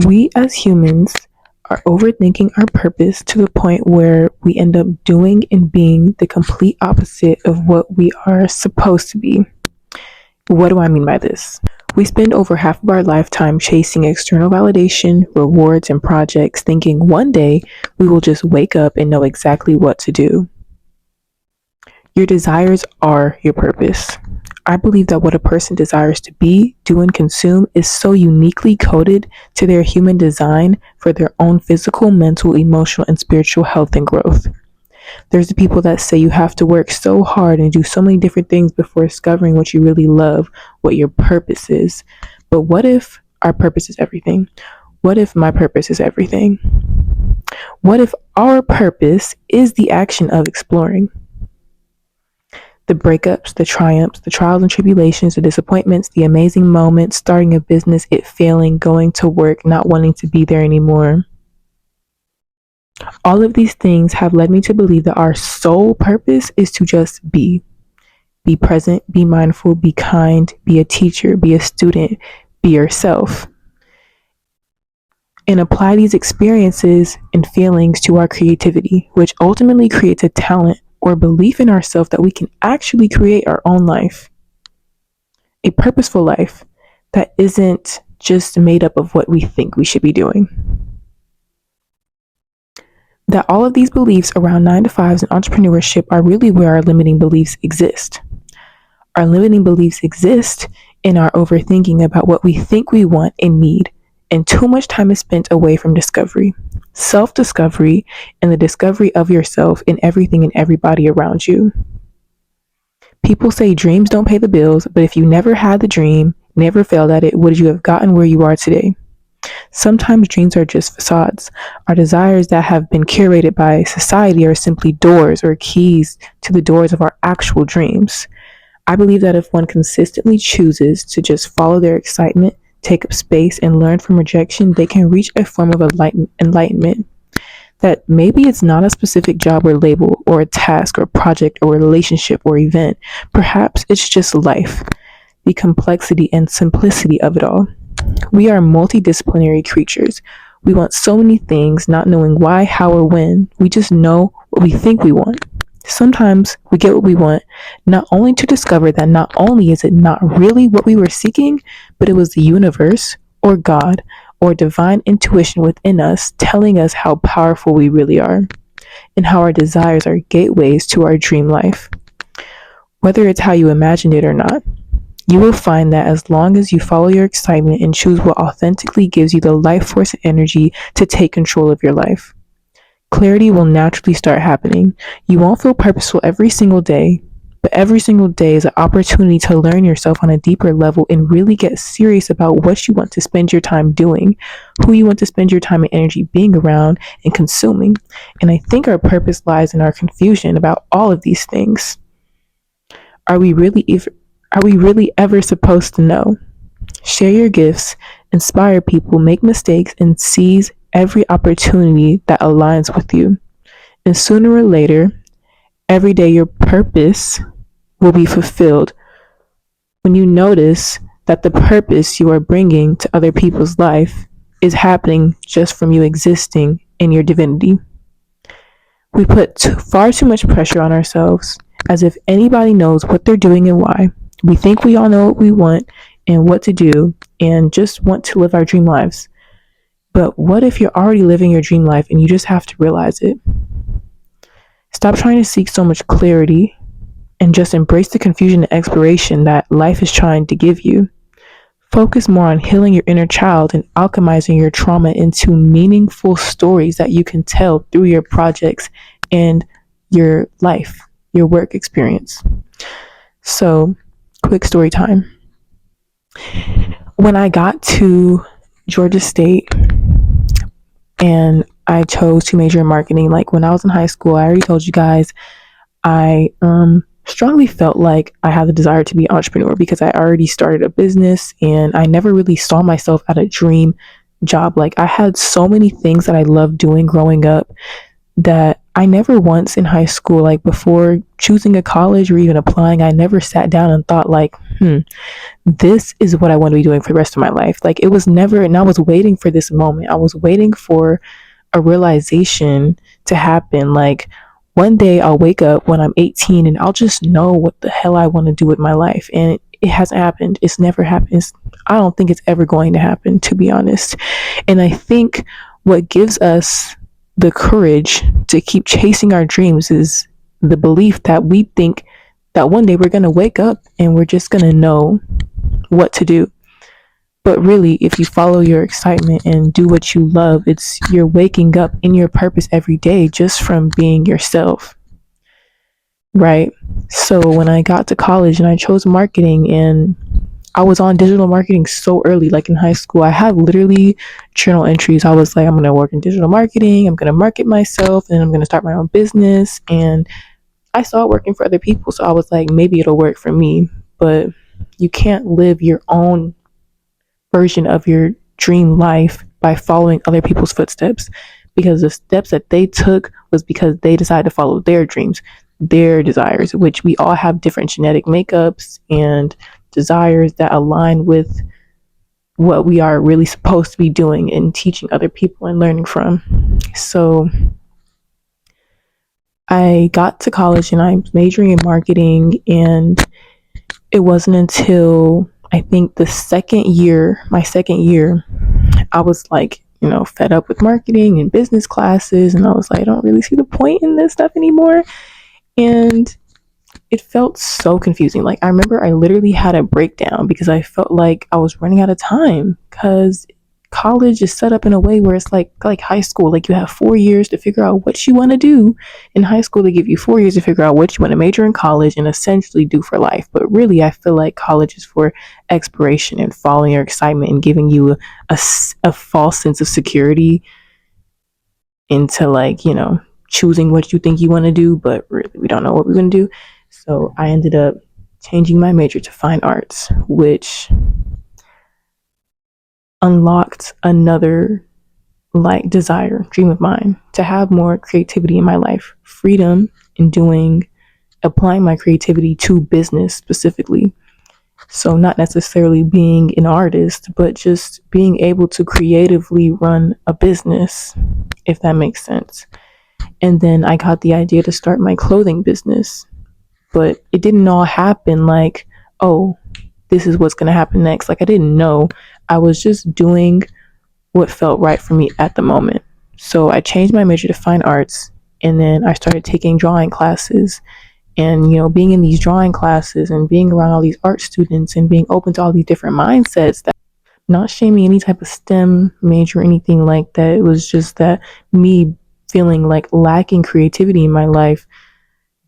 We as humans are overthinking our purpose to the point where we end up doing and being the complete opposite of what we are supposed to be. What do I mean by this? We spend over half of our lifetime chasing external validation, rewards, and projects, thinking one day we will just wake up and know exactly what to do. Your desires are your purpose. I believe that what a person desires to be, do, and consume is so uniquely coded to their human design for their own physical, mental, emotional, and spiritual health and growth. There's the people that say you have to work so hard and do so many different things before discovering what you really love, what your purpose is. But what if our purpose is everything? What if my purpose is everything? What if our purpose is the action of exploring? The breakups, the triumphs, the trials and tribulations, the disappointments, the amazing moments, starting a business, it failing, going to work, not wanting to be there anymore. All of these things have led me to believe that our sole purpose is to just be. Be present, be mindful, be kind, be a teacher, be a student, be yourself. And apply these experiences and feelings to our creativity, which ultimately creates a talent or belief in ourselves that we can actually create our own life. A purposeful life that isn't just made up of what we think we should be doing. That all of these beliefs around 9-to-5s and entrepreneurship are really where our limiting beliefs exist. Our limiting beliefs exist in our overthinking about what we think we want and need, and too much time is spent away from discovery, self-discovery, and the discovery of yourself in everything and everybody around you. People say dreams don't pay the bills, but if you never had the dream, never failed at it, would you have gotten where you are today? Sometimes dreams are just facades. Our desires that have been curated by society are simply doors or keys to the doors of our actual dreams. I believe that if one consistently chooses to just follow their excitement, take up space, and learn from rejection, they can reach a form of enlightenment. That maybe it's not a specific job or label or a task or project or relationship or event. Perhaps it's just life, the complexity and simplicity of it all. We are multidisciplinary creatures. We want so many things, not knowing why, how, or when. We just know what we think we want. Sometimes we get what we want, not only to discover that not only is it not really what we were seeking, but it was the universe, or God, or divine intuition within us telling us how powerful we really are, and how our desires are gateways to our dream life. Whether it's how you imagined it or not, you will find that as long as you follow your excitement and choose what authentically gives you the life force and energy to take control of your life, clarity will naturally start happening. You won't feel purposeful every single day, but every single day is an opportunity to learn yourself on a deeper level and really get serious about what you want to spend your time doing, who you want to spend your time and energy being around and consuming. And I think our purpose lies in our confusion about all of these things. Are we really ever supposed to know? Share your gifts, inspire people, make mistakes, and seize every opportunity that aligns with you. And sooner or later, every day your purpose will be fulfilled when you notice that the purpose you are bringing to other people's life is happening just from you existing in your divinity. We put far too much pressure on ourselves, as if anybody knows what they're doing and why. We think we all know what we want and what to do and just want to live our dream lives. But what if you're already living your dream life and you just have to realize it? Stop trying to seek so much clarity and just embrace the confusion and exploration that life is trying to give you. Focus more on healing your inner child and alchemizing your trauma into meaningful stories that you can tell through your projects and your life, your work experience. So, quick story time. When I got to Georgia State and I chose to major in marketing, like when I was in high school, I already told you guys, I strongly felt like I had the desire to be an entrepreneur because I already started a business and I never really saw myself at a dream job. Like I had so many things that I loved doing growing up that I never once in high school, like before choosing a college or even applying, I never sat down and thought like, this is what I want to be doing for the rest of my life. Like it was never, and I was waiting for this moment. I was waiting for a realization to happen. Like one day I'll wake up when I'm 18 and I'll just know what the hell I want to do with my life. And it hasn't happened. It's never happened. I don't think it's ever going to happen, to be honest. And I think what gives us the courage to keep chasing our dreams is the belief that we think that one day we're going to wake up and we're just going to know what to do. But really, if you follow your excitement and do what you love, it's you're waking up in your purpose every day just from being yourself, right? So when I got to college and I chose marketing, and I was on digital marketing so early, like in high school, I had literally journal entries. I was like, I'm going to work in digital marketing, I'm going to market myself, and I'm going to start my own business. And I saw it working for other people. So I was like, maybe it'll work for me. But you can't live your own version of your dream life by following other people's footsteps, because the steps that they took was because they decided to follow their dreams, their desires, which we all have different genetic makeups and desires that align with what we are really supposed to be doing and teaching other people and learning from. So I got to college and I'm majoring in marketing, and it wasn't until I think my second year, I was like, fed up with marketing and business classes. And I was like, I don't really see the point in this stuff anymore. And it felt so confusing. Like, I remember I literally had a breakdown because I felt like I was running out of time, because college is set up in a way where it's like high school. Like, you have 4 years to figure out what you want to do. In high school, they give you 4 years to figure out what you want to major in college and essentially do for life. But really, I feel like college is for exploration and following your excitement and giving you a false sense of security into, like, choosing what you think you want to do, but really we don't know what we're going to do. So I ended up changing my major to fine arts, which unlocked another dream of mine to have more creativity in my life, freedom in applying my creativity to business specifically. So not necessarily being an artist, but just being able to creatively run a business, if that makes sense. And then I got the idea to start my clothing business, but it didn't all happen like, oh, this is what's going to happen next. Like, I didn't know. I was just doing what felt right for me at the moment. So I changed my major to fine arts, and then I started taking drawing classes. And, being in these drawing classes and being around all these art students and being open to all these different mindsets, that not shaming any type of STEM major or anything like that. It was just that me feeling like lacking creativity in my life,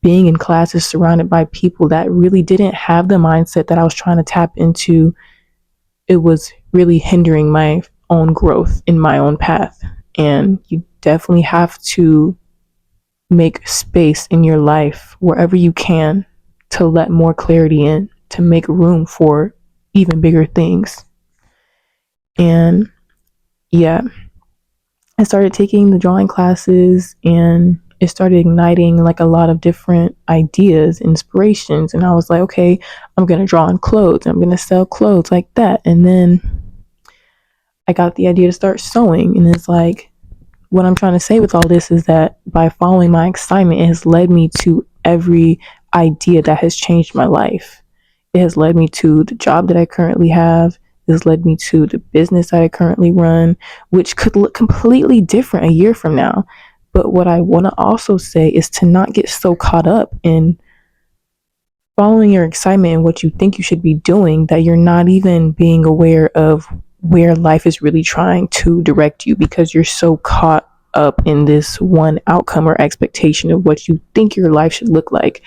being in classes surrounded by people that really didn't have the mindset that I was trying to tap into, it was really hindering my own growth in my own path. And you definitely have to make space in your life wherever you can to let more clarity in, to make room for even bigger things. And yeah, I started taking the drawing classes, and it started igniting like a lot of different ideas, inspirations. And I was like, okay, I'm going to draw on clothes. I'm going to sell clothes like that. And then I got the idea to start sewing. And it's like, what I'm trying to say with all this is that by following my excitement, it has led me to every idea that has changed my life. It has led me to the job that I currently have. It has led me to the business that I currently run, which could look completely different a year from now. But what I want to also say is to not get so caught up in following your excitement and what you think you should be doing that you're not even being aware of where life is really trying to direct you, because you're so caught up in this one outcome or expectation of what you think your life should look like.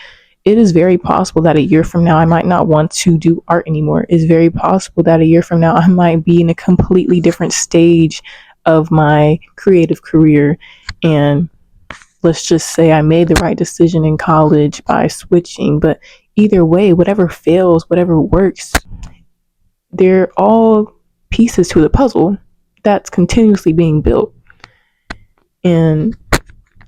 It is very possible that a year from now I might not want to do art anymore. It's very possible that a year from now I might be in a completely different stage of my creative career. And let's just say I made the right decision in college by switching. But either way, whatever fails, whatever works, they're all pieces to the puzzle that's continuously being built. And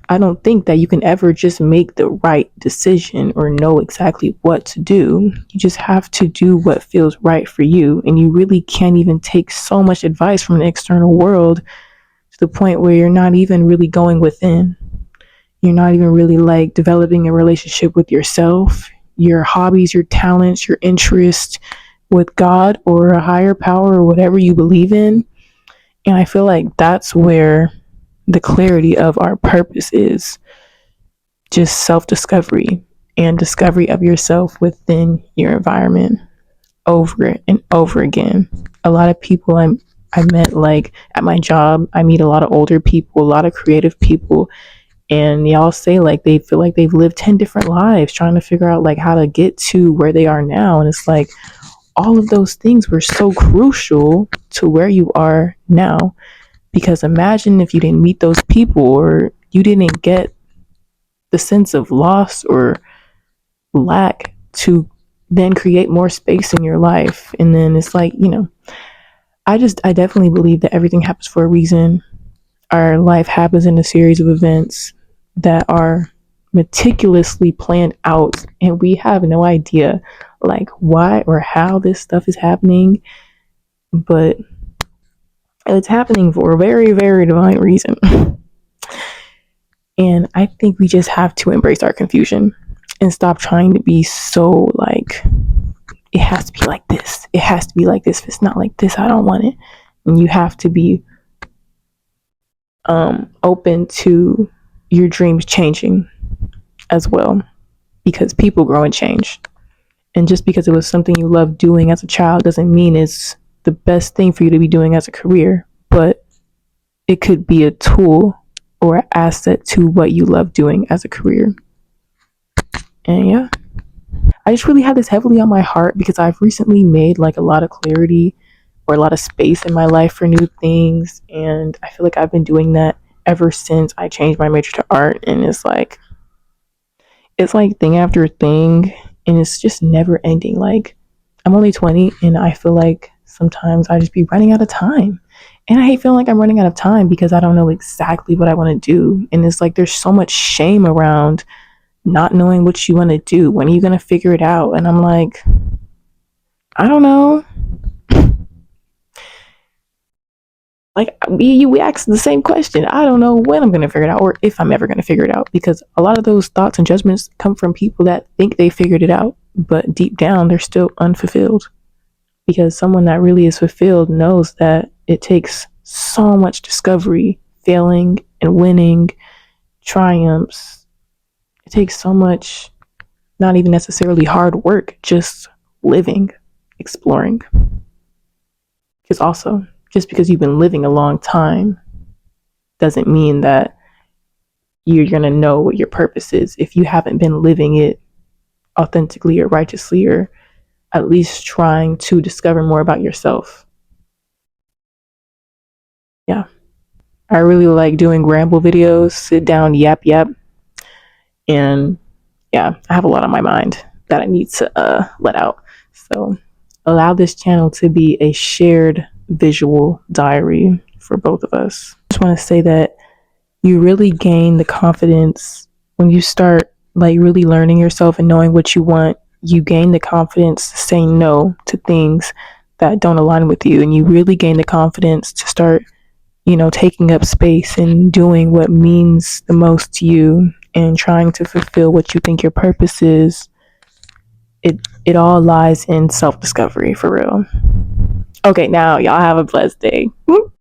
I don't think that you can ever just make the right decision or know exactly what to do. You just have to do what feels right for you. And you really can't even take so much advice from the external world to the point where you're not even really going within. You're not even really like developing a relationship with yourself, your hobbies, your talents, your interests with God or a higher power or whatever you believe in. And I feel like that's where the clarity of our purpose is, just self discovery and discovery of yourself within your environment over and over again. A lot of people I met like at my job, I meet a lot of older people, a lot of creative people, and they all say like they feel like they've lived 10 different lives trying to figure out like how to get to where they are now. And it's like all of those things were so crucial to where you are now. Because imagine if you didn't meet those people or you didn't get the sense of loss or lack to then create more space in your life. And then it's like, I definitely believe that everything happens for a reason. Our life happens in a series of events that are meticulously planned out, and we have no idea like why or how this stuff is happening, but it's happening for a very, very divine reason. And I think we just have to embrace our confusion and stop trying to be so like, it has to be like this. It has to be like this. If it's not like this, I don't want it. And you have to be open to your dreams changing as well, because people grow and change. And just because it was something you loved doing as a child doesn't mean it's the best thing for you to be doing as a career, but it could be a tool or an asset to what you love doing as a career. And yeah, I just really had this heavily on my heart because I've recently made like a lot of clarity or a lot of space in my life for new things. And I feel like I've been doing that ever since I changed my major to art. And it's like thing after thing, and it's just never ending. Like, I'm only 20 and I feel like sometimes I just be running out of time. And I hate feeling like I'm running out of time because I don't know exactly what I want to do. And it's like there's so much shame around not knowing what you want to do. When are you going to figure it out? And I'm like, I don't know. Like we asked the same question. I don't know when I'm going to figure it out or if I'm ever going to figure it out, because a lot of those thoughts and judgments come from people that think they figured it out, but deep down they're still unfulfilled. Because someone that really is fulfilled knows that it takes so much discovery, failing and winning, triumphs. It takes so much, not even necessarily hard work, just living, exploring. Because also, just because you've been living a long time doesn't mean that you're going to know what your purpose is if you haven't been living it authentically or righteously, or at least trying to discover more about yourself. Yeah. I really like doing ramble videos, sit down, yap. And yeah, I have a lot on my mind that I need to let out. So allow this channel to be a shared visual diary for both of us. I just want to say that you really gain the confidence when you start like really learning yourself and knowing what you want. You gain the confidence to say no to things that don't align with you, and you really gain the confidence to start, taking up space and doing what means the most to you and trying to fulfill what you think your purpose is. It all lies in self-discovery, for real. Okay, now y'all have a blessed day.